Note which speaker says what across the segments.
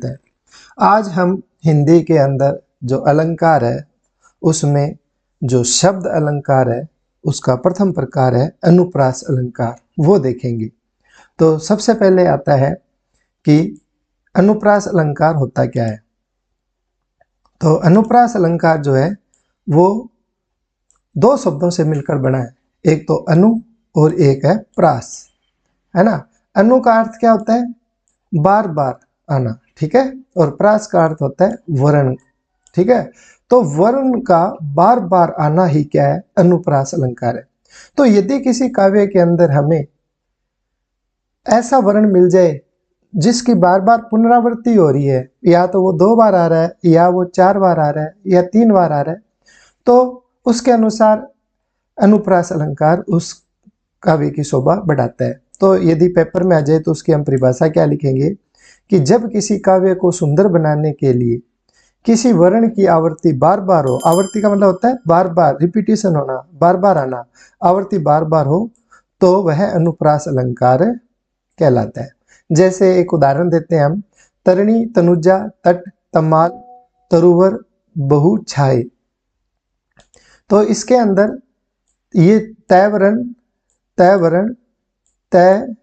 Speaker 1: है। आज हम हिंदी के अंदर जो अलंकार है उसमें जो शब्द अलंकार है उसका प्रथम प्रकार है अनुप्रास अलंकार, वो देखेंगे। तो सबसे पहले आता है कि अनुप्रास अलंकार होता क्या है। तो अनुप्रास अलंकार जो है वो दो शब्दों से मिलकर बना है, एक तो अनु और एक है प्रास, है ना। अनु का अर्थ क्या होता है? बार बार आना, ठीक है। और प्रास का अर्थ होता है वर्ण, ठीक है। तो वर्ण का बार बार आना ही क्या है? अनुप्रास अलंकार है। तो यदि किसी काव्य के अंदर हमें ऐसा वर्ण मिल जाए जिसकी बार बार पुनरावृत्ति हो रही है, या तो वो 2 बार आ रहा है, या वो 4 बार आ रहा है, या 3 बार आ रहा है, तो उसके अनुसार अनुप्रास अलंकार उस काव्य की शोभा बढ़ाता है। तो यदि पेपर में आ जाए तो उसकी हम परिभाषा क्या लिखेंगे कि जब किसी काव्य को सुंदर बनाने के लिए किसी वर्ण की आवृत्ति बार बार हो, आवृत्ति का मतलब होता है बार बार रिपीटिशन होना, बार बार आना, आवृत्ति बार बार हो, तो वह अनुप्रास अलंकार कहलाता है। जैसे एक उदाहरण देते हैं हम, तरणी तनुजा तट तमाल तरुवर बहु छाए। तो इसके अंदर ये तय वर्ण तय वर्ण तय,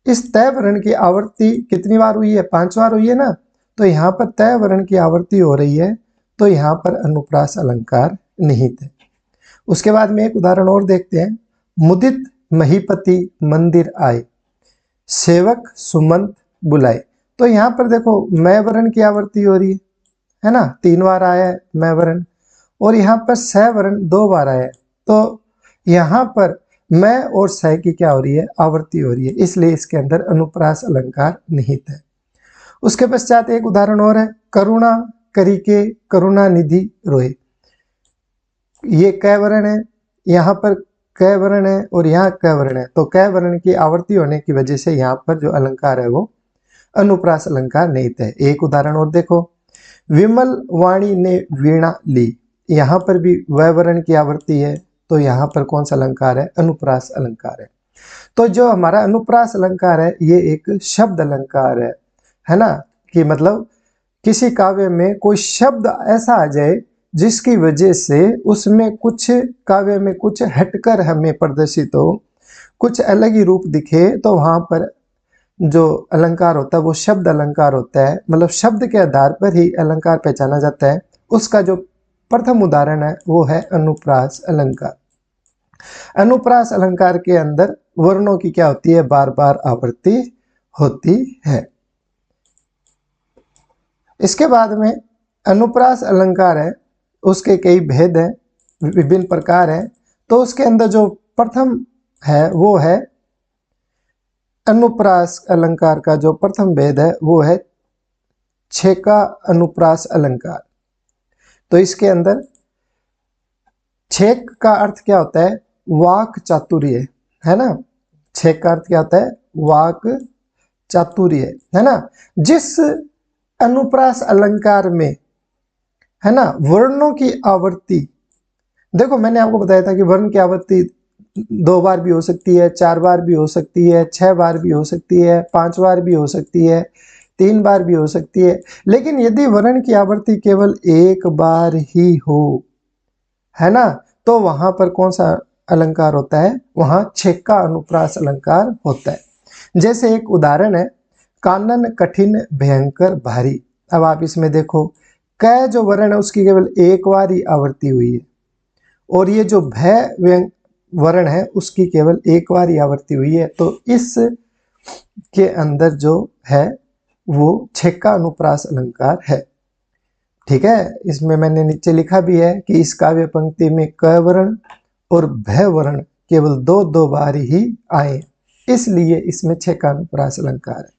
Speaker 1: इस तय वर्ण की आवृत्ति कितनी बार हुई है? 5 बार हुई है ना। तो यहाँ पर तय वर्ण की आवृत्ति हो रही है, तो यहाँ पर अनुप्रास अलंकार निहित है। उसके बाद में एक उदाहरण और देखते हैं, मुदित महीपति मंदिर आए, सेवक सुमंत बुलाए। तो यहाँ पर देखो मैं वर्ण की आवृत्ति हो रही है ना, 3 बार आया है मैं वर्ण, और यहाँ पर स वर्ण 2 बार आया है। तो यहाँ पर मैं और स की क्या हो रही है? आवृत्ति हो रही है, इसलिए इसके अंदर अनुप्रास अलंकार निहित है। उसके पश्चात एक उदाहरण और है, करुणा करिके करुणा निधि रोए। ये क वर्ण है, यहाँ पर क वर्ण है और यहाँ क वर्ण है, तो क वर्ण की आवृत्ति होने की वजह से यहाँ पर जो अलंकार है वो अनुप्रास अलंकार निहित है। एक उदाहरण और देखो, विमल वाणी ने वीणा ली। यहाँ पर भी व वर्ण की आवृत्ति है, तो यहाँ पर कौन सा अलंकार है? अनुप्रास अलंकार है। तो जो हमारा अनुप्रास अलंकार है ये एक शब्द अलंकार है ना, कि मतलब किसी काव्य में कोई शब्द ऐसा आ जाए जिसकी वजह से उसमें कुछ काव्य में कुछ हटकर हमें प्रदर्शित हो, कुछ अलग ही रूप दिखे, तो वहां पर जो अलंकार होता है वो शब्द अलंकार होता है। मतलब शब्द के आधार पर ही अलंकार पहचाना जाता है। उसका जो प्रथम उदाहरण है वो है अनुप्रास अलंकार। अनुप्रास अलंकार के अंदर वर्णों की क्या होती है? बार बार आवृत्ति होती है। इसके बाद में अनुप्रास अलंकार है, उसके कई भेद हैं, विभिन्न प्रकार हैं। तो उसके अंदर जो प्रथम है वो है, अनुप्रास अलंकार का जो प्रथम भेद है वो है छेका अनुप्रास अलंकार। तो इसके अंदर छेक का अर्थ क्या होता है? वाक चातुर्य, है ना। छेक का अर्थ क्या होता है? वाक चातुर्य, है ना। जिस अनुप्रास अलंकार में, है ना, वर्णों की आवृत्ति, देखो मैंने आपको बताया था कि वर्ण की आवृत्ति 2 बार भी हो सकती है, 4 बार भी हो सकती है, 6 बार भी हो सकती है, 5 बार भी हो सकती है, 3 बार भी हो सकती है। लेकिन यदि वर्ण की आवृत्ति केवल 1 बार ही हो, है ना, तो वहां पर कौन सा अलंकार होता है? वहां छेका अनुप्रास अलंकार होता है। जैसे एक उदाहरण है, कानन कठिन भयंकर भारी। अब आप इसमें देखो, क जो वर्ण है उसकी केवल 1 बार ही आवृत्ति हुई है, और ये जो भय वर्ण है उसकी केवल 1 बार ही आवृत्ति हुई है। तो इस के अंदर जो है वो छेका अनुप्रास अलंकार है, ठीक है। इसमें मैंने नीचे लिखा भी है कि इस काव्य पंक्ति में क वर्ण और भय वर्ण केवल 2 बार ही आए, इसलिए इसमें छेका अनुप्रास अलंकार है।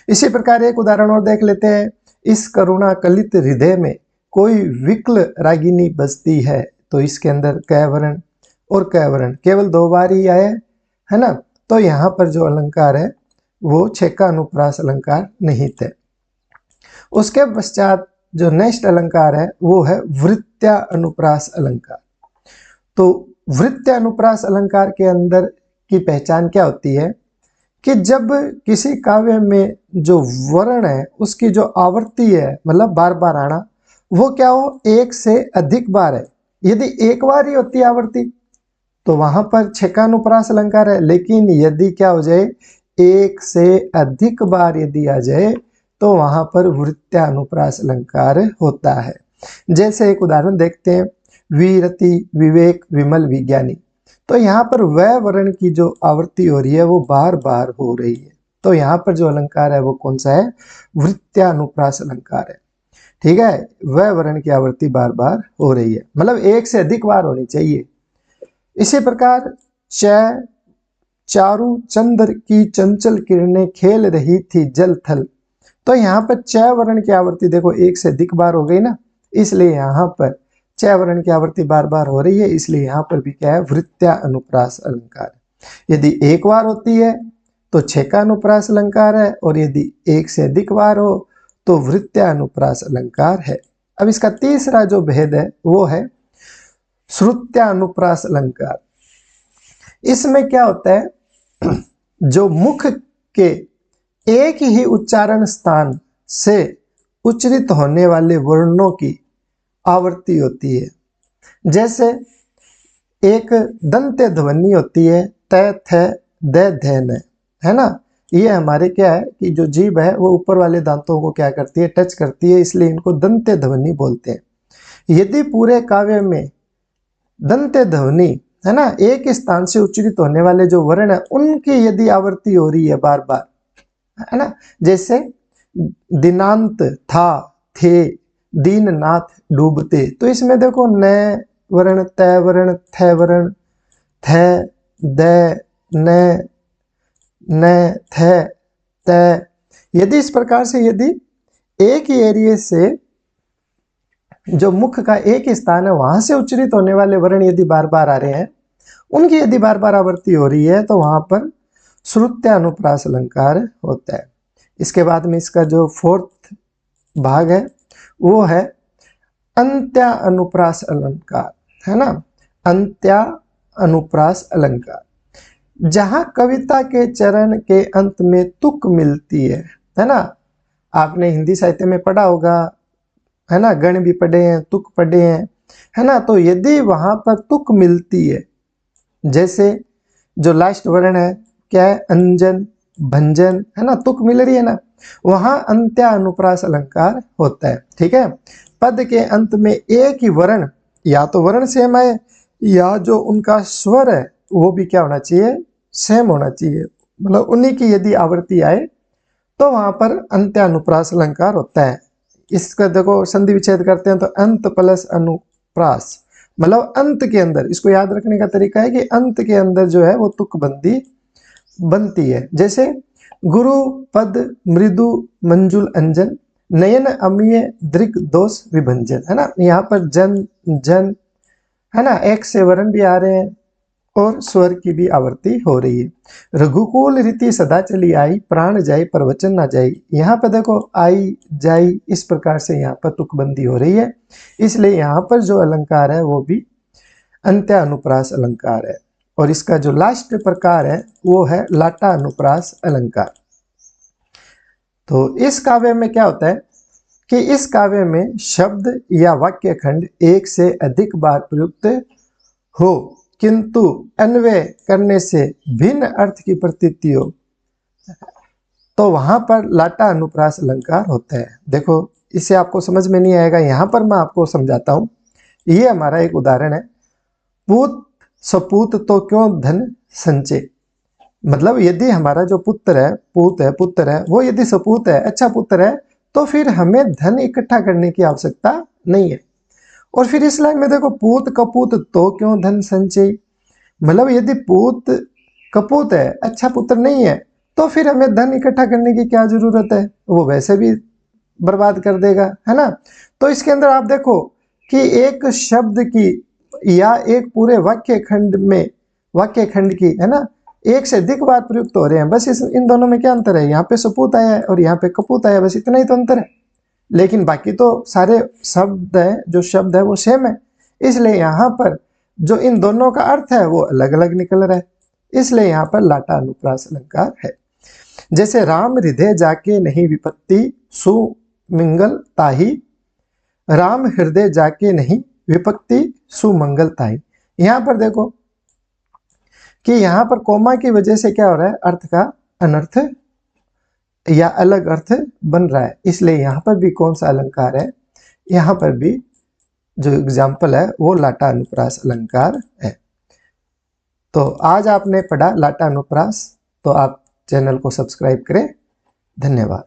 Speaker 1: इसी प्रकार एक उदाहरण और देख लेते हैं, इस करुणा कलित हृदय में कोई विकल रागिनी बसती है। तो इसके अंदर क वर्ण और क वर्ण केवल 2 बार ही आए, है ना। तो यहाँ पर जो अलंकार है वो छेका अनुप्रास अलंकार निहित है। उसके पश्चात जो नेक्स्ट अलंकार है वो है वृत्त्या अनुप्रास अलंकार। तो वृत्त्या अनुप्रास अलंकार के अंदर की पहचान क्या होती है कि जब किसी काव्य में जो वर्ण है उसकी जो आवृत्ति है, मतलब बार बार आना, वो क्या हो, एक से अधिक बार है। यदि एक बार ही होती है आवृत्ति तो वहां पर छेकानुप्रास अलंकार है। लेकिन यदि क्या हो जाए, एक से अधिक बार यदि आ जाए तो वहां पर वृत्यानुप्रास अलंकार होता है। जैसे एक उदाहरण देखते हैं, वीरति विवेक विमल विज्ञानी। तो यहाँ पर वह वर्ण की जो आवृत्ति हो रही है वो बार बार हो रही है। तो यहाँ पर जो अलंकार है वो कौन सा है, वृत्यानुप्रास अलंकार है। ठीक है, वह वर्ण की आवृत्ति बार बार हो रही है, मतलब एक से अधिक बार होनी चाहिए। इसी प्रकार चारु चंद्र की चंचल किरणें खेल रही थी जल थल। तो यहाँ पर च वर्ण की आवृत्ति देखो एक से अधिक बार हो गई ना, इसलिए यहाँ पर च वर्ण की आवृत्ति बार बार हो रही है, इसलिए यहाँ पर भी क्या है, वृत्या अनुप्रास अलंकार। यदि एक बार होती है तो छेकानुप्रास अलंकार है, और यदि एक से अधिक बार हो तो वृत्या अनुप्रास अलंकार है। अब इसका तीसरा जो भेद है वो है श्रुत्यानुप्रास अलंकार। इसमें क्या होता है, जो मुख के एक ही उच्चारण स्थान से उच्चारित होने वाले वर्णों की आवृत्ति होती है। जैसे एक दंत्य ध्वनि होती है, त थ द ध न, है ना। ये हमारे क्या है कि जो जीभ है वो ऊपर वाले दांतों को क्या करती है, टच करती है, इसलिए इनको दंत्य ध्वनि बोलते हैं। यदि पूरे काव्य में दंत्य ध्वनि, है ना, एक स्थान से उच्चारित होने वाले जो वर्ण है उनकी यदि आवृत्ति हो रही है बार बार, है ना, जैसे दिनांत था, थे, दीननाथ डूबते, तो इसमें देखो न वर्ण, त वर्ण, थ वर्ण, थ द न थ त। यदि इस प्रकार से यदि एक ही एरिया से जो मुख का एक ही स्थान है वहां से उच्चारित होने वाले वर्ण यदि बार बार आ रहे हैं, उनकी यदि बार बार आवृत्ति हो रही है तो वहां पर श्रुत्यानुप्रास अलंकार होता है। इसके बाद में इसका जो फोर्थ भाग है वो है अंत्या अनुप्रास अलंकार, है ना। अंत्या अनुप्रास अलंकार, जहां कविता के चरण के अंत में तुक मिलती है ना। आपने हिंदी साहित्य में पढ़ा होगा, है ना, गण भी पढ़े हैं, तुक पढ़े हैं, है ना। तो यदि वहां पर तुक मिलती है, जैसे जो लास्ट वर्ण है क्या है, अंजन भंजन, है ना, तुक मिल रही है ना, वहां अंत्या अनुप्रास अलंकार होता है। ठीक है, पद के अंत में एक ही वर्ण, या तो वर्ण सेम है या जो उनका स्वर है वो भी क्या होना चाहिए, सेम होना चाहिए, मतलब उन्हीं की यदि आवृत्ति आए तो वहां पर अंत्यानुप्रास अलंकार होता है। इसका देखो संधि विच्छेद करते हैं तो अंत प्लस अनुप्रास, मतलब अंत के अंदर, इसको याद रखने का तरीका है कि अंत के अंदर जो है वो तुकबंदी बनती है। जैसे गुरु पद मृदु मंजुल अंजन, नयन अमीय दृग दोष विभंजन, है ना। यहाँ पर जन जन, है ना, एक से वर्ण भी आ रहे हैं और स्वर की भी आवृत्ति हो रही है। रघुकुल रीति सदा चली आई, प्राण जाई पर वचन ना जाई। यहाँ पर देखो आई जाई, इस प्रकार से यहाँ पर तुकबंदी हो रही है, इसलिए यहाँ पर जो अलंकार है वो भी अंत्या अनुप्रास अलंकार है। और इसका जो लास्ट प्रकार है वो है लाटा अनुप्रास अलंकार। तो इस काव्य में क्या होता है कि इस काव्य में शब्द या वाक्य खंड एक से अधिक बार प्रयुक्त हो, किंतु अन्वय करने से भिन्न अर्थ की प्रतीति हो, तो वहां पर लाटा अनुप्रास अलंकार होता है। देखो इसे आपको समझ में नहीं आएगा, यहां पर मैं आपको समझाता हूं। ये हमारा एक उदाहरण है, पूत सपूत तो क्यों धन संचय। मतलब यदि हमारा जो पुत्र है, पूत है, पुत्र है, वो यदि सपूत है, अच्छा पुत्र है, तो फिर हमें धन इकट्ठा करने की आवश्यकता नहीं है। और फिर इस लाइन में देखो, पूत कपूत तो क्यों धन संचय, मतलब यदि पूत कपूत है, अच्छा पुत्र नहीं है, तो फिर हमें धन इकट्ठा करने की क्या जरूरत है, वो वैसे भी बर्बाद कर देगा, है ना। तो इसके अंदर आप देखो कि एक शब्द की या एक पूरे वाक्य खंड में, वाक्य खंड की, है ना, एक से अधिक बार प्रयुक्त हो रहे हैं। बस इन दोनों में क्या अंतर है, यहाँ पे सपूत आया है और यहाँ पे कपूत आया है, बस इतना ही तो अंतर है। लेकिन बाकी तो सारे शब्द है, जो शब्द है वो सेम है, इसलिए यहाँ पर जो इन दोनों का अर्थ है वो अलग अलग निकल रहा है, इसलिए यहाँ पर लाटा अनुप्रास अलंकार है। जैसे राम हृदय जाके नहीं विपत्ति सुमिंगल ताही, राम हृदय जाके नहीं विपत्ति सुमंगल ताही। यहां पर देखो कि यहां पर कोमा की वजह से क्या हो रहा है, अर्थ का अनर्थ या अलग अर्थ बन रहा है, इसलिए यहां पर भी कौन सा अलंकार है, यहां पर भी जो एग्जाम्पल है वो लाटा अनुप्रास अलंकार है। तो आज आपने पढ़ा लाटा अनुप्रास, तो आप चैनल को सब्सक्राइब करें। धन्यवाद।